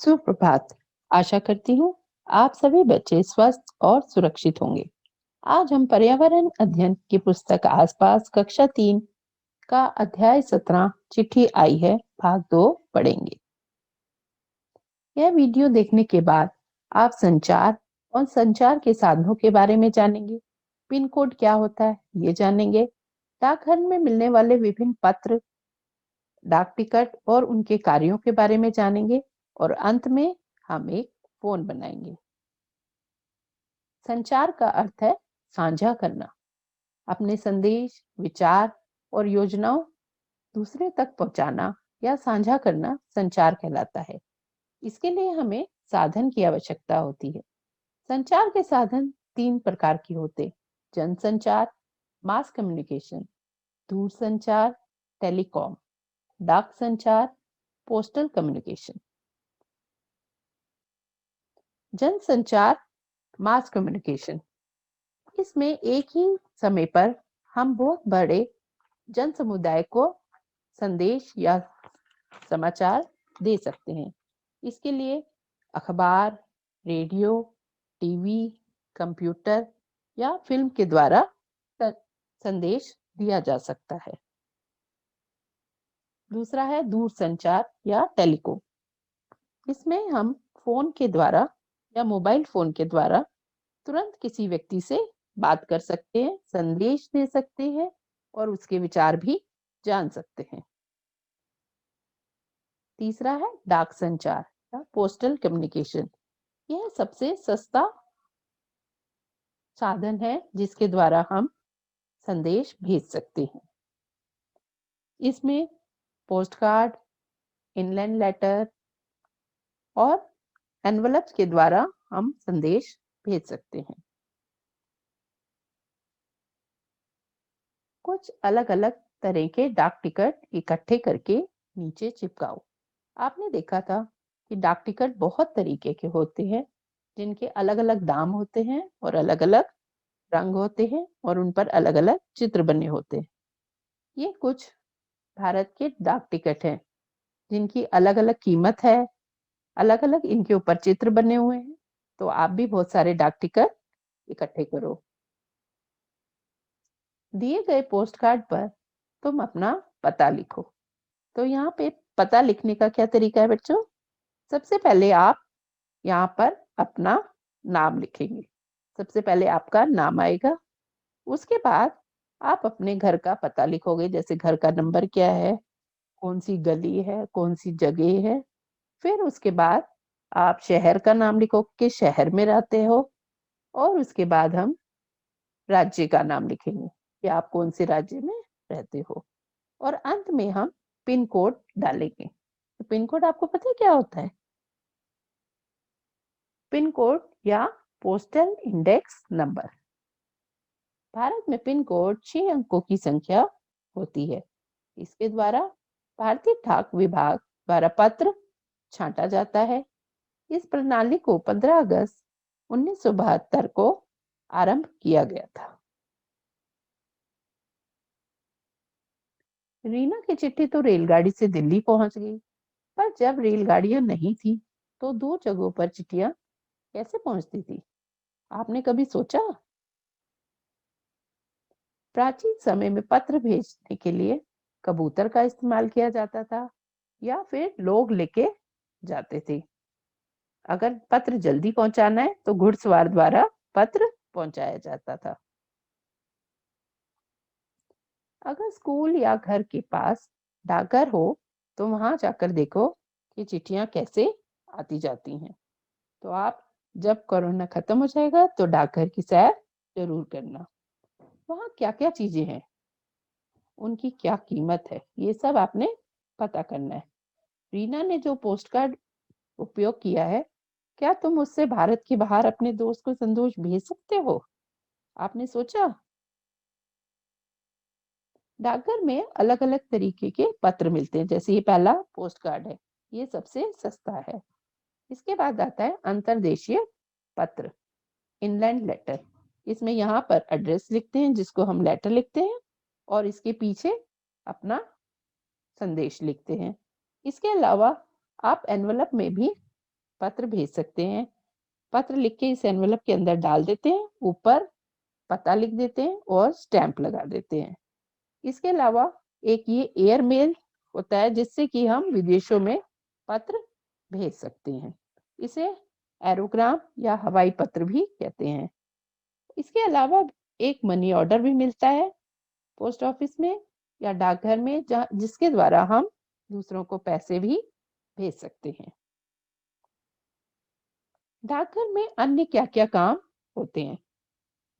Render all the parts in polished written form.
सुप्रभात। आशा करती हूँ आप सभी बच्चे स्वस्थ और सुरक्षित होंगे। आज हम पर्यावरण अध्ययन की पुस्तक आसपास कक्षा 3 का अध्याय 17 चिट्ठी आई है भाग 2 पढ़ेंगे। यह वीडियो देखने के बाद आप संचार और संचार के साधनों के बारे में जानेंगे। पिन कोड क्या होता है ये जानेंगे। डाकघर में मिलने वाले विभिन्न पत्र, डाक टिकट और उनके कार्यों के बारे में जानेंगे और अंत में हम एक फोन बनाएंगे। संचार का अर्थ है साझा करना। अपने संदेश, विचार और योजनाओं दूसरे तक पहुंचाना या साझा करना संचार कहलाता है। इसके लिए हमें साधन की आवश्यकता होती है। संचार के साधन 3 प्रकार के होते: जनसंचार, मास कम्युनिकेशन, दूरसंचार, टेलीकॉम, डाक संचार, पोस्टल कम्युनिकेशन। जनसंचार, मास कम्युनिकेशन, इसमें एक ही समय पर हम बहुत बड़े जन समुदाय को संदेश या समाचार दे सकते हैं। इसके लिए अखबार, रेडियो, टीवी, कंप्यूटर या फिल्म के द्वारा संदेश दिया जा सकता है। दूसरा है दूरसंचार या टेलीकॉम। इसमें हम फोन के द्वारा या मोबाइल फोन के द्वारा तुरंत किसी व्यक्ति से बात कर सकते हैं, संदेश दे सकते हैं और उसके विचार भी जान सकते हैं। तीसरा है डाक संचार या पोस्टल कम्युनिकेशन। यह सबसे सस्ता साधन है जिसके द्वारा हम संदेश भेज सकते हैं। इसमें पोस्ट कार्ड, इनलैंड लेटर और एनवलप्स के द्वारा हम संदेश भेज सकते हैं। कुछ अलग-अलग तरह के डाक टिकट इकट्ठे करके नीचे चिपकाओ। आपने देखा था कि डाक टिकट बहुत तरीके के होते हैं, जिनके अलग-अलग दाम होते हैं और अलग-अलग रंग होते हैं और उन पर अलग-अलग चित्र बने होते हैं। ये कुछ भारत के डाक टिकट हैं, जिनकी अलग-अलग कीमत है, अलग-अलग इनके ऊपर चित्र बने हुए हैं। तो आप भी बहुत सारे डाक टिकट इकट्ठे करो। दिए गए पोस्ट कार्ड पर तुम अपना पता लिखो। तो यहाँ पे पता लिखने का क्या तरीका है बच्चों? सबसे पहले आप यहाँ पर अपना नाम लिखेंगे। सबसे पहले आपका नाम आएगा। उसके बाद आप अपने घर का पता लिखोगे, जैसे घर का नंबर क्या है, कौन सी गली है, कौन सी जगह है। फिर उसके बाद आप शहर का नाम लिखो कि शहर में रहते हो और उसके बाद हम राज्य का नाम लिखेंगे कि आप कौन से राज्य में रहते हो और अंत में हम पिन कोड डालेंगे। तो पिन कोड आपको पता है क्या होता है? पिन कोड या पोस्टल इंडेक्स नंबर। भारत में पिन कोड 6 अंकों की संख्या होती है। इसके द्वारा भारतीय डाक विभाग द्वारा पत्र छांटा जाता है। इस प्रणाली को 15 अगस्त 1972 को आरंभ किया गया था। रीना की चिट्ठी तो रेलगाड़ी से दिल्ली पहुंच गई, पर जब रेलगाड़ियां नहीं थी, तो 2 जगहों पर चिट्ठियां कैसे पहुंचती थी? आपने कभी सोचा? प्राचीन समय में पत्र भेजने के लिए कबूतर का इस्तेमाल किया जाता था या फिर लोग लेके जाते थे। अगर पत्र जल्दी पहुंचाना है तो घुड़सवार द्वारा पत्र पहुंचाया जाता था। अगर स्कूल या घर के पास डाकघर हो तो वहां जाकर देखो कि चिट्ठियां कैसे आती जाती हैं। तो आप जब कोरोना खत्म हो जाएगा तो डाकघर की सैर जरूर करना। वहां क्या क्या चीजें हैं, उनकी क्या कीमत है, ये सब आपने पता करना है। रीना ने जो पोस्ट कार्ड उपयोग किया है, क्या तुम उससे भारत के बाहर अपने दोस्त को संदेश भेज सकते हो? आपने सोचा? डाकघर में अलग-अलग तरीके के पत्र मिलते हैं, जैसे ये पहला पोस्ट कार्ड है, ये सबसे सस्ता है। इसके बाद आता है अंतर्देशीय पत्र, इनलैंड लेटर। इसमें यहाँ पर एड्रेस लिखते हैं जिसको हम लेटर लिखते हैं और इसके पीछे अपना संदेश लिखते हैं। इसके अलावा आप एनवलप में भी पत्र भेज सकते हैं। पत्र लिख के इस एनवेलप के अंदर डाल देते हैं, ऊपर पता लिख देते हैं और स्टैंप लगा देते हैं। इसके अलावा एक ये एयर मेल होता है जिससे कि हम विदेशों में पत्र भेज सकते हैं। इसे एरोग्राम या हवाई पत्र भी कहते हैं। इसके अलावा एक मनी ऑर्डर भी मिलता है पोस्ट ऑफिस में या डाकघर में, जिसके द्वारा हम दूसरों को पैसे भी भेज सकते हैं। डाकघर में अन्य क्या-क्या काम होते हैं?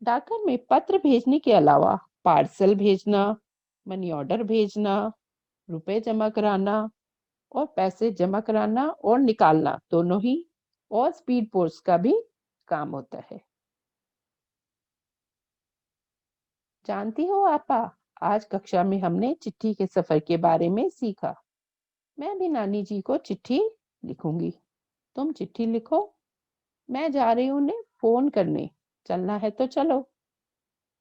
डाकघर में पत्र भेजने के अलावा पार्सल भेजना, मनी ऑर्डर भेजना, रुपए जमा कराना और पैसे जमा कराना और निकालना दोनों ही, और स्पीड पोस्ट का भी काम होता है। जानती हो आपा, आज कक्षा में हमने चिट्ठी के सफर के बारे में सीखा। मैं भी नानी जी को चिट्ठी लिखूंगी। तुम चिट्ठी लिखो, मैं जा रही हूँ उन्हें फोन करने। चलना है तो चलो।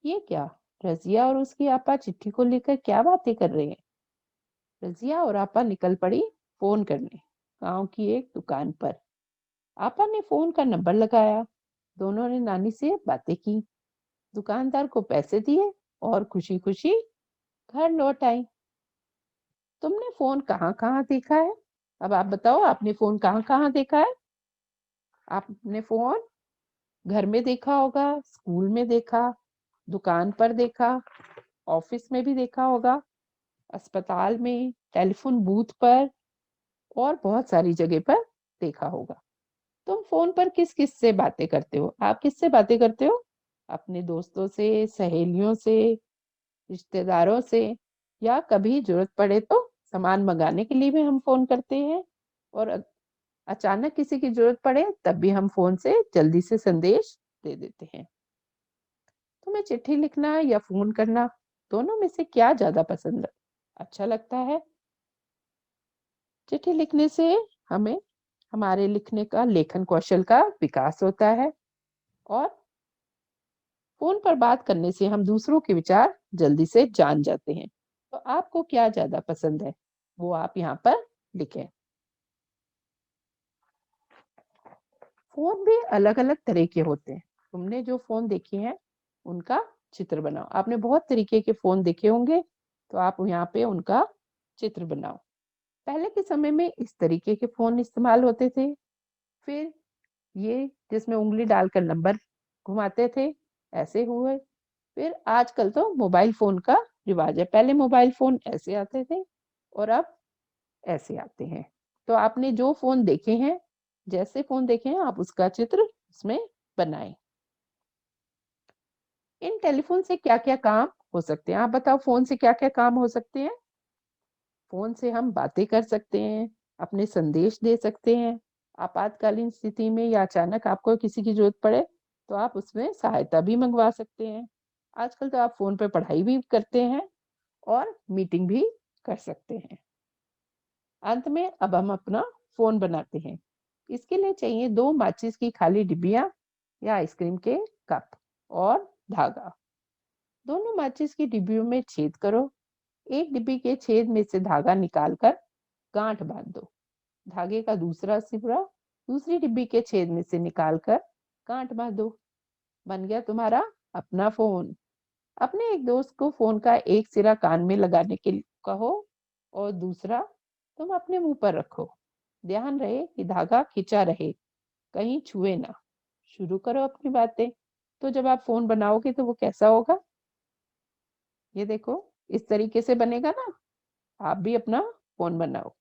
ये क्या, रजिया और उसकी आपा चिट्ठी को लेकर क्या बातें कर रहे हैं? रजिया और आपा निकल पड़ी फोन करने गांव की एक दुकान पर। आपा ने फोन का नंबर लगाया। दोनों ने नानी से बातें की, दुकानदार को पैसे दिए और खुशी खुशी घर लौट आई। तुमने फोन कहाँ कहाँ देखा है? अब आप बताओ, आपने फोन कहाँ कहाँ देखा है? आपने फोन घर में देखा होगा, स्कूल में देखा, दुकान पर देखा, ऑफिस में भी देखा होगा, अस्पताल में, टेलीफोन बूथ पर और बहुत सारी जगह पर देखा होगा। तुम फोन पर किस किस से बातें करते हो? आप किससे बातें करते हो? अपने दोस्तों से, सहेलियों से, रिश्तेदारों से, या कभी जरूरत पड़े तो सामान मंगाने के लिए भी हम फोन करते हैं, और अचानक किसी की जरूरत पड़े तब भी हम फोन से जल्दी से संदेश दे देते हैं। तुम्हें चिट्ठी लिखना या फोन करना, दोनों में से क्या ज्यादा पसंद अच्छा लगता है? चिट्ठी लिखने से हमें हमारे लिखने का, लेखन कौशल का विकास होता है, और फोन पर बात करने से हम दूसरों के विचार जल्दी से जान जाते हैं। तो आपको क्या ज्यादा पसंद है, वो आप यहाँ पर लिखें। फोन भी अलग अलग तरह के होते हैं। तुमने जो फोन देखे हैं उनका चित्र बनाओ। आपने बहुत तरीके के फोन देखे होंगे, तो आप यहाँ पे उनका चित्र बनाओ। पहले के समय में इस तरीके के फोन इस्तेमाल होते थे। फिर ये जिसमें उंगली डालकर नंबर घुमाते थे, ऐसे हुए। फिर आजकल तो मोबाइल फोन का रिवाज है। पहले मोबाइल फोन ऐसे आते थे और अब ऐसे आते हैं। तो आपने जो फोन देखे हैं, जैसे फोन देखे हैं, आप उसका चित्र उसमें बनाएं। इन टेलीफोन से क्या क्या काम हो सकते हैं? आप बताओ, फोन से क्या क्या काम हो सकते हैं? फोन से हम बातें कर सकते हैं, अपने संदेश दे सकते हैं, आपातकालीन स्थिति में या अचानक आपको किसी की जरूरत पड़े तो आप उसमें सहायता भी मंगवा सकते हैं। आजकल तो आप फोन पे पढ़ाई भी करते हैं और मीटिंग भी कर सकते हैं। अंत में अब हम अपना फोन बनाते हैं। इसके लिए चाहिए 2 माचिस की खाली डिब्बियां या आइसक्रीम के कप और धागा। दोनों माचिस की डिब्बियों में छेद करो। एक डिब्बी के छेद में से धागा निकालकर गांठ बांध दो। धागे का दूसरा सिरा दूसरी डिब्बी के छेद में से निकालकर गांठ बांध दो। बन गया तुम्हारा अपना फोन। अपने एक दोस्त को फोन का एक सिरा कान में लगाने के लिए कहो और दूसरा तुम अपने मुंह पर रखो। ध्यान रहे कि धागा खिंचा रहे, कहीं छुए ना। शुरू करो अपनी बातें। तो जब आप फोन बनाओगे तो वो कैसा होगा, ये देखो, इस तरीके से बनेगा ना। आप भी अपना फोन बनाओ।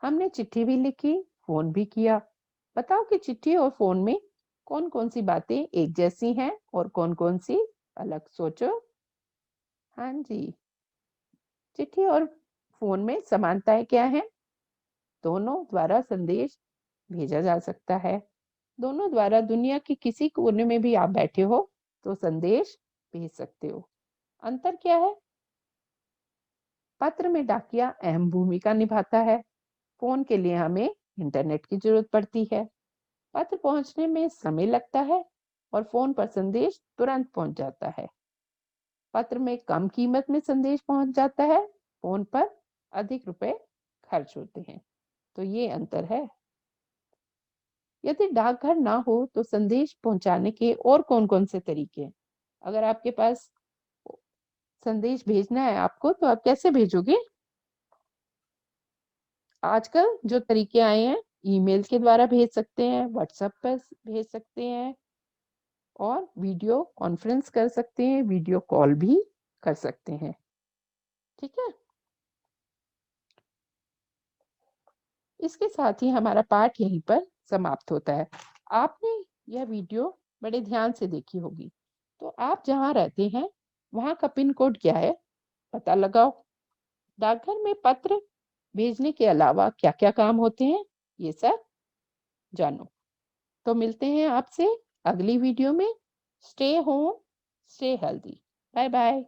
हमने चिट्ठी भी लिखी, फोन भी किया। बताओ कि चिट्ठी और फोन में कौन कौन सी बातें एक जैसी हैं और कौन कौन सी अलग, सोचो। हाँ जी, चिट्ठी और फोन में समानताएं क्या है? दोनों द्वारा संदेश भेजा जा सकता है। दोनों द्वारा दुनिया के किसी कोने में भी आप बैठे हो तो संदेश भेज सकते हो। अंतर क्या है? पत्र में डाकिया अहम भूमिका निभाता है। फोन के लिए हमें इंटरनेट की जरूरत पड़ती है। पत्र पहुंचने में समय लगता है और फोन पर संदेश तुरंत पहुंच जाता है। पत्र में कम कीमत में संदेश पहुंच जाता है, फोन पर अधिक रुपए खर्च होते हैं। तो ये अंतर है। यदि डाकघर ना हो तो संदेश पहुंचाने के और कौन-कौन से तरीके हैं? अगर आपके पास संदेश भेजना है आपको तो आप कैसे भेजोगे? आजकल जो तरीके आए हैं, ईमेल के द्वारा भेज सकते हैं, व्हाट्सएप पर भेज सकते हैं और वीडियो कॉन्फ्रेंस कर सकते हैं, वीडियो कॉल भी कर सकते हैं। ठीक है? इसके साथ ही हमारा पाठ यहीं पर समाप्त होता है। आपने यह वीडियो बड़े ध्यान से देखी होगी। तो आप जहाँ रहते हैं, वहाँ का पिन कोड क्या है? पता लगाओ। डाकघर में पत्र भेजने के अलावा क्या-क्या काम होते हैं? ये सब जानो। तो मिलते हैं आपसे अगली वीडियो में। Stay home, stay healthy. Bye bye.